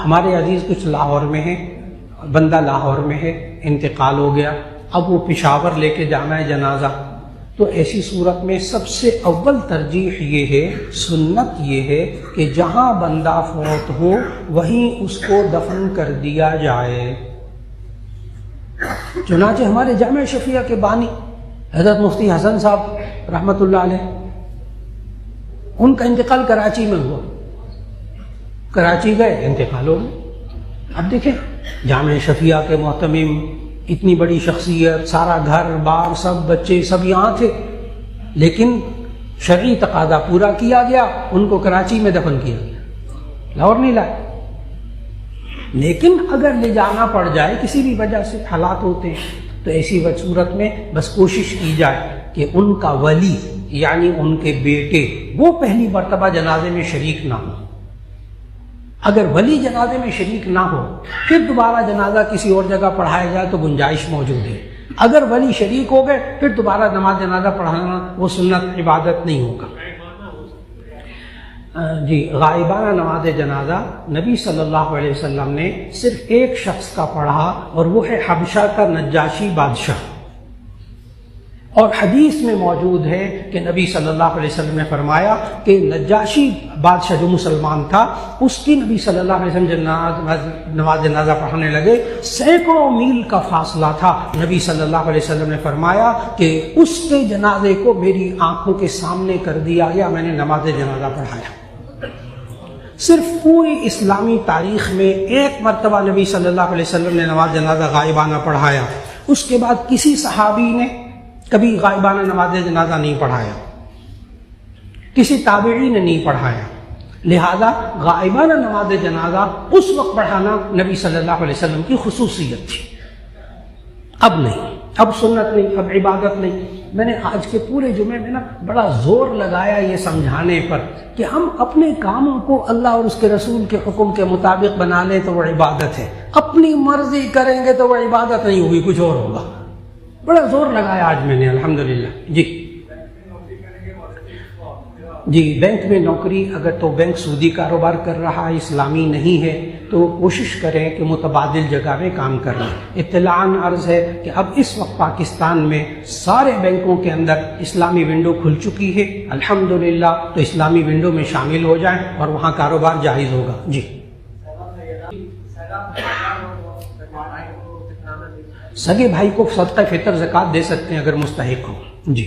ہمارے عزیز کچھ لاہور میں ہیں، بندہ لاہور میں ہے، انتقال ہو گیا، اب وہ پشاور لے کے جانا ہے جنازہ، تو ایسی صورت میں سب سے اول ترجیح یہ ہے، سنت یہ ہے کہ جہاں بندہ فوت ہو وہیں اس کو دفن کر دیا جائے۔ چنانچہ ہمارے جامع شفیہ کے بانی حضرت مفتی حسن صاحب رحمۃ اللہ علیہ، ان کا انتقال کراچی میں ہوا، کراچی گئے، انتقال ہو گیا۔ اب دیکھیں جامع شفیہ کے محتمم، اتنی بڑی شخصیت، سارا گھر بار سب بچے سب یہاں تھے، لیکن شرعی تقاضا پورا کیا گیا، ان کو کراچی میں دفن کیا گیا، لاہور نہیں لائے۔ لیکن اگر لے جانا پڑ جائے کسی بھی وجہ سے، حالات ہوتے ہیں، تو ایسی صورت میں بس کوشش کی جائے کہ ان کا ولی یعنی ان کے بیٹے وہ پہلی مرتبہ جنازے میں شریک نہ ہو۔ اگر ولی جنازے میں شریک نہ ہو پھر دوبارہ جنازہ کسی اور جگہ پڑھایا جائے تو گنجائش موجود ہے۔ اگر ولی شریک ہو گئے پھر دوبارہ نماز جنازہ پڑھانا وہ سنت عبادت نہیں ہوگا۔ جی، غائبانہ نماز جنازہ نبی صلی اللہ علیہ وسلم نے صرف ایک شخص کا پڑھا، اور وہ ہے حبشہ کا نجاشی بادشاہ۔ اور حدیث میں موجود ہے کہ نبی صلی اللہ علیہ وسلم نے فرمایا کہ نجاشی بادشاہ جو مسلمان تھا، اس کی نبی صلی اللہ علیہ وسلم جب نماز جنازہ پڑھانے لگے، سینکڑوں میل کا فاصلہ تھا، نبی صلی اللہ علیہ وسلم نے فرمایا کہ اس کے جنازے کو میری آنکھوں کے سامنے کر دیا گیا، میں نے نماز جنازہ پڑھایا۔ صرف پوری اسلامی تاریخ میں ایک مرتبہ نبی صلی اللہ علیہ وسلم نے نماز جنازہ غائبانہ پڑھایا، اس کے بعد کسی صحابی نے کبھی غائبانہ نماز جنازہ نہیں پڑھایا، کسی تابعی نے نہیں پڑھایا۔ لہذا غائبانہ نماز جنازہ اس وقت پڑھانا نبی صلی اللہ علیہ وسلم کی خصوصیت تھی، اب نہیں، اب سنت نہیں، اب عبادت نہیں۔ میں نے آج کے پورے جمعے میں بڑا زور لگایا یہ سمجھانے پر کہ ہم اپنے کاموں کو اللہ اور اس کے رسول کے حکم کے مطابق بنا لیں تو وہ عبادت ہے، اپنی مرضی کریں گے تو وہ عبادت نہیں ہوگی، کچھ اور ہوگا۔ بڑا زور لگایا آج میں نے، الحمدللہ۔ جی بینک میں نوکری، اگر تو بینک سودی کاروبار کر رہا ہے، اسلامی نہیں ہے، تو کوشش کریں کہ متبادل جگہ میں کام کر لیں۔ اطلاعاً عرض ہے کہ اب اس وقت پاکستان میں سارے بینکوں کے اندر اسلامی ونڈو کھل چکی ہے، الحمدللہ، تو اسلامی ونڈو میں شامل ہو جائیں اور وہاں کاروبار جائز ہوگا۔ جی، سگے بھائی کو صدقہ فطر زکوٰۃ دے سکتے ہیں اگر مستحق ہو۔ جی۔